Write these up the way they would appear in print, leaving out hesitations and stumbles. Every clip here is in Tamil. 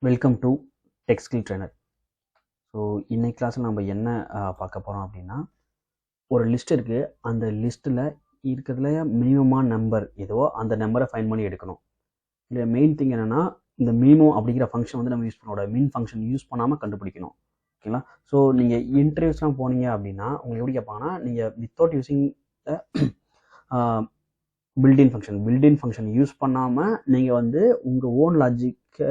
Welcome to tech skill trainer. So இன்னைக்கு கிளாஸில் நம்ம என்ன பார்க்க போகிறோம் அப்படின்னா, ஒரு லிஸ்ட் இருக்குது. அந்த லிஸ்ட்டில் இருக்கிறதுல மினிமமான நம்பர் எதுவோ அந்த நம்பரை ஃபைண்ட் பண்ணி எடுக்கணும். இல்லை மெயின் திங் என்னென்னா, இந்த மினிமம் அப்படிங்கிற ஃபங்க்ஷன் வந்து நம்ம யூஸ் பண்ணோட மின் ஃபங்க்ஷன் யூஸ் பண்ணாமல் கண்டுபிடிக்கணும். ஓகேங்களா? ஸோ நீங்கள் இன்டர்வியூஸ்லாம் போனீங்க அப்படின்னா உங்களுக்கு எப்படி கேட்பாங்கன்னா, நீங்கள் without using built-in function use பண்ணாமல் நீங்கள் வந்து உங்கள் ஓன் லாஜிக்கை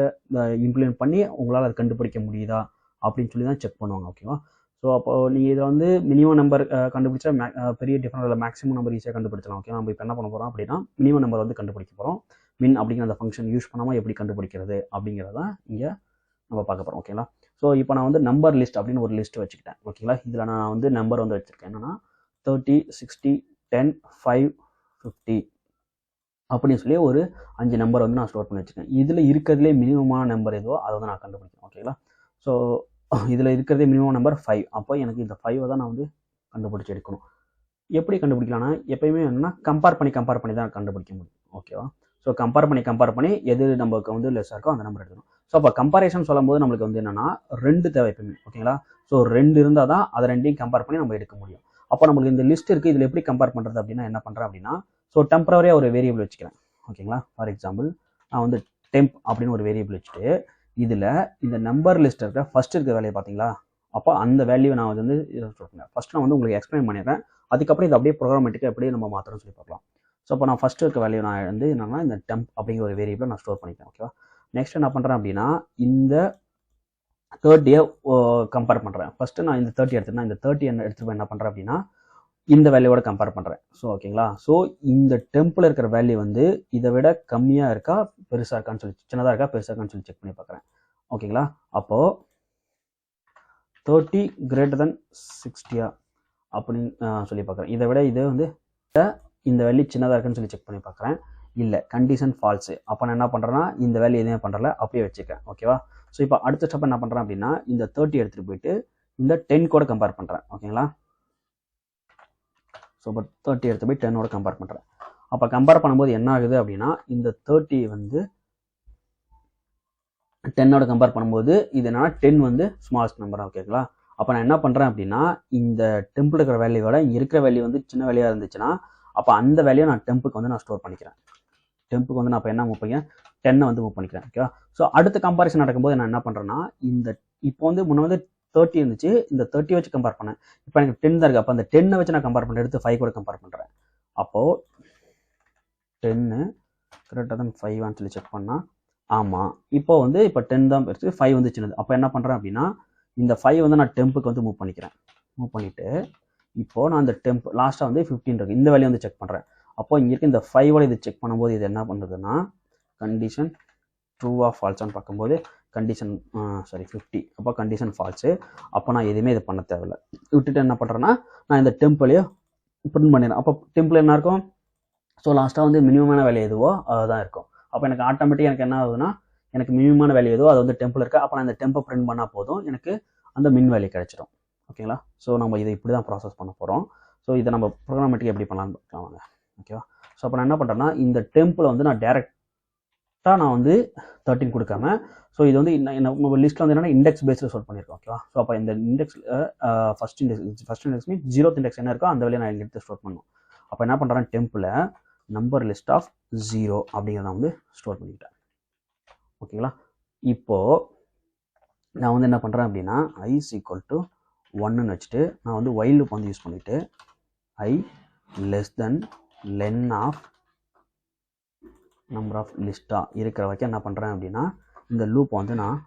இம்ப்ளிமெண்ட் பண்ணி உங்களால் அதை கண்டுபிடிக்க முடியுதா அப்படின்னு சொல்லி தான் செக் பண்ணுவாங்க. ஓகேவா? ஸோ அப்போது நீங்கள் இதை வந்து மினிமம் நம்பர் கண்டுபிடிச்சா பெரிய டிஃப்ரெண்ட் இல்லை, மேக்ஸிமம் நம்பர் ஈஸியாக கண்டுபிடிச்சலாம். ஓகே, நம்ம இப்போ என்ன பண்ண போகிறோம் அப்படின்னா, மினிமம் நம்பர் வந்து கண்டுபிடிக்க போகிறோம். மின் அப்படிங்கிற அந்த ஃபங்க்ஷன் யூஸ் பண்ணாமல் எப்படி கண்டுபிடிக்கிறது அப்படிங்கிறதான் இங்கே நம்ம பார்க்க போகிறோம். ஓகேங்களா? ஸோ இப்போ நான் வந்து நம்பர் லிஸ்ட் அப்படின்னு ஒரு லிஸ்ட் வச்சுக்கிட்டேன். ஓகேங்களா? இதில் நான் வந்து நம்பர் வந்து வச்சுருக்கேன். என்னென்னா 30, 60, 10, 5, 50 அப்படின்னு சொல்லி ஒரு 5 நம்பர் வந்து நான் ஸ்டோர் பண்ணி வச்சுருக்கேன். இதில் இருக்கிறதுலே மினிமமான நம்பர் எதுவோ அதை வந்து நான் கண்டுபிடிக்கிறேன். ஓகேங்களா? ஸோ இதில் இருக்கிறதே மினிமம் நம்பர் 5. அப்போ எனக்கு இந்த 5 தான் நான் வந்து கண்டுபிடிச்சி எடுக்கணும். எப்படி கண்டுபிடிக்கலாம்னா, எப்பயுமே என்னன்னா கம்பேர் பண்ணி தான் கண்டுபிடிக்க முடியும். ஓகேவா? ஸோ கம்பேர் பண்ணி எது நமக்கு வந்து லெஸ்ஸாக இருக்கோ அந்த நம்பர் எடுக்கணும். ஸோ அப்போ கம்பேரிசன் சொல்லும்போது நம்மளுக்கு வந்து என்னென்னா 2 தேவை எப்பயுமே. ஓகேங்களா? ஸோ 2 இருந்தால் தான் அதை ரெண்டையும் கம்பேர் பண்ணி நம்ம எடுக்க முடியும். அப்போ நம்மளுக்கு இந்த லிஸ்ட் இருக்குது, இதில் எப்படி கம்பேர் பண்ணுறது அப்படின்னா என்ன பண்ணுறேன் அப்படின்னா, ஸோ டெம்பரரியாக ஒரு வேரியபிள் வச்சுக்கிறேன். ஓகேங்களா? ஃபார் எக்ஸாம்பிள் நான் வந்து டெம்ப் அப்படின்னு ஒரு வேரியபிள் வச்சுட்டு, இதில் இந்த நம்பர் லிஸ்ட் இருக்க ஃபஸ்ட் இருக்க வேலையை பார்த்தீங்களா, அப்போ அந்த வேல்யூ நான் வந்து சொல்லுங்கள். ஃபஸ்ட் நான் வந்து உங்களுக்கு எக்ஸ்பிளைன் பண்ணிடுறேன். அதுக்கப்புறம் இது அப்படியே ப்ரோக்ராமேட்டிக்காக எப்படி நம்ம மாற்றணும்னு சொல்லி பார்க்கலாம். ஸோ அப்போ நான் ஃபஸ்ட்டு இருக்க வேல்யூ நான் வந்து என்னன்னா இந்த டெம்ப் அப்படிங்கிற ஒரு வேரியபிளை நான் ஸ்டோர் பண்ணிக்கிறேன். ஓகேவா? நெக்ஸ்ட் என்ன பண்ணுறேன் அப்படின்னா, இந்த 30 கம்பேர் பண்ணுறேன். ஃபஸ்ட்டு நான் இந்த 30 எடுத்துட்டேன். இந்த 30 எடுத்துகிட்டு என்ன பண்ணுறேன் அப்படின்னா, இந்த வேல்யூவோட கம்பேர் பண்ணுறேன். ஸோ ஓகேங்களா? ஸோ இந்த டெம்பில் இருக்கிற வேல்யூ வந்து இதை விட கம்மியாக இருக்கா பெருசாக இருக்கான்னு சொல்லி, சின்னதாக இருக்கா பெருசாக இருக்கான்னு சொல்லி செக் பண்ணி பார்க்குறேன். ஓகேங்களா? அப்போது 30 greater 60 அப்படின்னு சொல்லி பார்க்குறேன். இதை விட இது வந்து இந்த வேல்யூ சின்னதாக இருக்குன்னு சொல்லி செக் பண்ணி பார்க்குறேன். இல்லை, கண்டிஷன் ஃபால்ஸு. அப்போ நான் என்ன பண்ணுறேன்னா, இந்த வேல்யூ எதுவுமே பண்ணுறல, அப்படியே வச்சுக்கிறேன். ஓகேவா? ஸோ இப்போ அடுத்த ஸ்டெப் என்ன பண்ணுறேன் அப்படின்னா, இந்த 30 எடுத்துகிட்டு போயிட்டு இந்த 10 கூட கம்பேர் பண்ணுறேன். ஓகேங்களா? ஸோ இப்போ 30 எடுத்து போய் 10ஓட கம்பேர் பண்ணுறேன். அப்போ கம்பேர் பண்ணும்போது என்ன ஆகுது அப்படின்னா, இந்த 30 வந்து 10ஓட கம்பேர் பண்ணும்போது இது என்னன்னா 10 வந்து ஸ்மாலஸ்ட் நம்பர். ஓகேங்களா? அப்போ நான் என்ன பண்ணுறேன் அப்படின்னா, இந்த டெம்பிள் இருக்கிற வேல்யூவோட இங்கே இருக்கிற வேல்யூ வந்து சின்ன வேல்யூவாக இருந்துச்சுன்னா, அப்போ அந்த வேல்யூ நான் டெம்புக்கு வந்து நான் ஸ்டோர் பண்ணிக்கிறேன். டெம்புக்கு வந்து நான் இப்போ என்ன மூவ் பண்ணிக்கிறேன், 10 வந்து மூவ் பண்ணிக்கிறேன். ஓகேவா? ஸோ அடுத்த கம்பேரிசன் நடக்கும்போது நான் என்ன பண்ணுறேன்னா, இந்த இப்போ வந்து முன்ன வந்து 30 இருந்துச்சு, இந்த 30 வச்சு கம்பேர் பண்ணேன். இப்போ எனக்கு 10 தான் இருக்குது. அப்போ அந்த 10 வச்சு நான் கம்பேர் பண்ணுறேன், எடுத்து 5 கூட கம்பேர் பண்ணுறேன். அப்போது 10 greater than 5 சொல்லி செக் பண்ணால், ஆமாம், இப்போ வந்து இப்போ 10 தான் பெருசு, 5 வந்து சின்னது. அப்போ என்ன பண்ணுறேன் அப்படின்னா, இந்த 5 வந்து நான் டெம்புக்கு வந்து மூவ் பண்ணிக்கிறேன். மூவ் பண்ணிவிட்டு இப்போது நான் இந்த டெம்ப் லாஸ்ட்டாக வந்து 15 இருக்குது, இந்த வேல்யூ வந்து செக் பண்ணுறேன். அப்போது இங்கே இருக்க இந்த 5ஓட இது செக் பண்ணும்போது இது என்ன பண்ணுறதுன்னா, கண்டிஷன் ட்ரூவாக ஃபால்ஸான்னு பார்க்கும்போது கண்டிஷன் 50. அப்போ கண்டிஷன் ஃபால்ஸு. அப்போ நான் எதுவுமே இது பண்ண தேவையில்லை, விட்டுட்டு என்ன பண்ணுறேன்னா, நான் இந்த டெம்பிளையோ பிரிண்ட் பண்ணிடுறேன். அப்போ டெம்பிள் என்ன இருக்கும், ஸோ லாஸ்ட்டாக வந்து மினிமமான வேல்யூ எதுவோ அதுதான் இருக்கும். அப்போ எனக்கு ஆட்டோமேட்டிக்காக எனக்கு என்ன ஆகுதுன்னா, எனக்கு மினிமமான வேல்யூ எதுவோ அது வந்து டெம்பிள் இருக்குது. அப்போ நான் இந்த டெம்பை பிரிண்ட் பண்ணால் போதும், எனக்கு அந்த மின் வேல்யூ கிடைச்சிடும். ஓகேங்களா? ஸோ நம்ம இதை இப்படி தான் ப்ராசஸ் பண்ண போகிறோம். ஸோ இதை நம்ம ப்ரோக்ராமேட்டிக்காக எப்படி பண்ணலான்னு பார்க்கலாம். ஓகேவா? ஸோ அப்போ நான் என்ன பண்ணுறேன்னா, இந்த டெம்பிளை வந்து நான் டேரெக்டாக நான் வந்து 13 கொடுக்காம, ஸோ இது வந்து நம்ம லிஸ்ட்டில் வந்து என்னென்னா இண்டெக்ஸ் பேஸில் ஸ்டோர் பண்ணியிருக்கோம். ஓகேவா? ஸோ அப்போ இந்த இண்டெக்ஸ் ஃபஸ்ட் இண்டெக்ஸ் மீன் 0th இண்டெக்ஸ் என்ன இருக்கோ அந்த வேலையை நான் எடுத்து ஸ்டோர் பண்ணணும். அப்போ என்ன பண்ணுறேன், டெம்பில் நம்பர் லிஸ்ட் ஆஃப் 0 அப்படிங்கிறத வந்து ஸ்டோர் பண்ணிக்கிட்டேன். ஓகேங்களா? இப்போது நான் வந்து என்ன பண்ணுறேன் அப்படின்னா, i = 1ன்னு வச்சுட்டு நான் வந்து while loop வந்து யூஸ் பண்ணிவிட்டு i less than len of number of லிஸ்ட்டாக இருக்கிற வரைக்கும் என்ன பண்ணுறேன் அப்படின்னா, இந்த லூப்பை வந்து நான்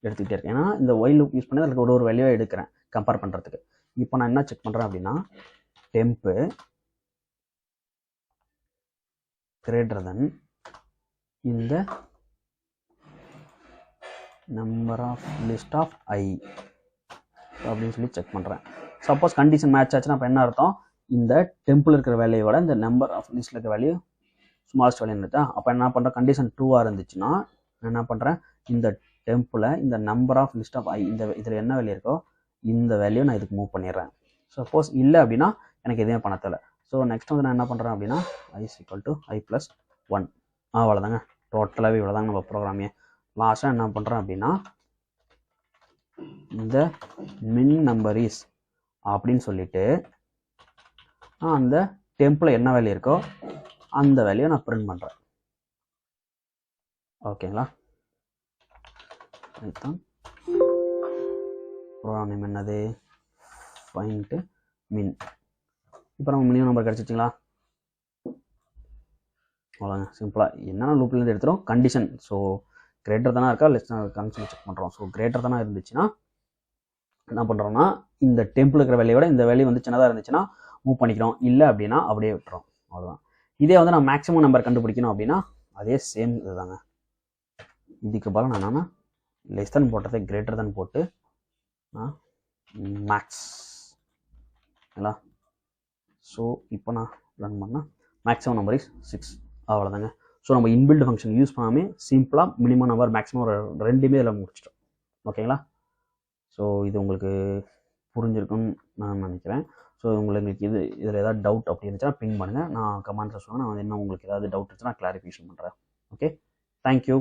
எடுத்துக்கிட்டே இருக்கேன். ஏன்னா இந்த while loop யூஸ் பண்ணி அதுக்கு ஒரு வேல்யூவாக எடுக்கிறேன் கம்பேர் பண்ணுறதுக்கு. இப்போ நான் என்ன செக் பண்ணுறேன் அப்படின்னா, டெம்ப்பு greater than இந்த number of list of i அப்படின்னு சொல்லி செக் பண்ணுறேன். சப்போஸ் கண்டிஷன் மேட்ச் ஆச்சுன்னா அப்போ என்ன அர்த்தம், இந்த டெம்பிள் இருக்கிற வேல்யூவோட இந்த நம்பர் ஆஃப் லிஸ்ட்டில் இருக்கிற வேல்யூ ஸ்மாலஸ்ட் வேல்யூ இருந்துச்சா, அப்போ என்ன பண்ணுறேன், கண்டிஷன் ட்ரூவாக இருந்துச்சுன்னா நான் என்ன பண்ணுறேன், இந்த டெம்பிளை இந்த number of list of i இந்த இதில் என்ன வேல்யூ இருக்கோ இந்த வேல்யூ நான் இதுக்கு மூவ் பண்ணிடுறேன். சப்போஸ் இல்லை அப்படின்னா எனக்கு எதுவுமே பண்ண தேவை. ஸோ நெக்ஸ்ட் வந்து நான் என்ன பண்ணுறேன் அப்படின்னா, i = i + 1. அவ்வளோதாங்க, டோட்டலாகவே இவ்வளோதாங்க நம்ம ப்ரோக்ராமே. லாஸ்ட்டாக என்ன பண்ணுறேன் அப்படின்னா இந்த மின் நம்பர் இஸ் அப்படின்னு சொல்லிட்டு அந்த டெம்பில் என்ன வேல்யூ இருக்கோ அந்த வேல்யூவை நான் பிரிண்ட் பண்ணுறேன். ஓகேங்களா? இதுதான் ப்ரோக்ராம் நேம் என்னது, ஃபைண்ட் மின். இப்போ நம்ம மினிமம் நம்பர் கிடச்சிச்சிங்களா? அவ்வளோங்க, சிம்பிளாக என்னென்ன லூப்லேருந்து எடுத்துகிறோம், கண்டிஷன். ஸோ கிரேட்டர் தானே இருக்கா லெஸ் தானே இருக்கான்னு சொல்லி செக் பண்ணுறோம். ஸோ கிரேட்டர் தானே இருந்துச்சுன்னா என்ன பண்ணுறோம்னா இந்த டெம்பிள் இருக்கிற வேல்யூவோட இந்த வேல்யூ வந்து சின்னதாக இருந்துச்சுன்னா மூவ் பண்ணிக்கிறோம், இல்லை அப்படின்னா அப்படியே விட்டுறோம். அவ்வளோதான். இதே வந்து நான் மேக்ஸிமம் நம்பர் கண்டுபிடிக்கணும் அப்படின்னா அதே சேம் இதுதாங்க. இதுக்கு பதிலாக நான் என்னன்னா லெஸ் தான் போட்டதை கிரேட்டர் தான் போட்டு மேக்ஸ். ஓகேங்களா? ஸோ இப்போ நான் ரன் பண்ணால் மேக்ஸிமம் நம்பர் இஸ் 6. அவ்வளோதாங்க. ஸோ நம்ம இன்பில்ட் ஃபங்க்ஷன் யூஸ் பண்ணாமல் சிம்பிளாக மினிமம் நம்பர் மேக்ஸிமம் ரெண்டுமே இதில் முடிச்சிட்டோம். ஓகேங்களா? ஸோ இது உங்களுக்கு புரிஞ்சிருக்குன்னு நான் நினைக்கிறேன். ஸோ உங்களுக்கு இதில் ஏதாவது டவுட் அப்படி இருந்துச்சுன்னா பின் பண்ணுங்கள், நான் கமெண்ட்ஸில் சொல்லுங்கள். நான் என்ன உங்களுக்கு ஏதாவது டவுட் இருந்துச்சுன்னா கிளாரிஃபிகேஷன் பண்ணுறேன். Okay, thank you.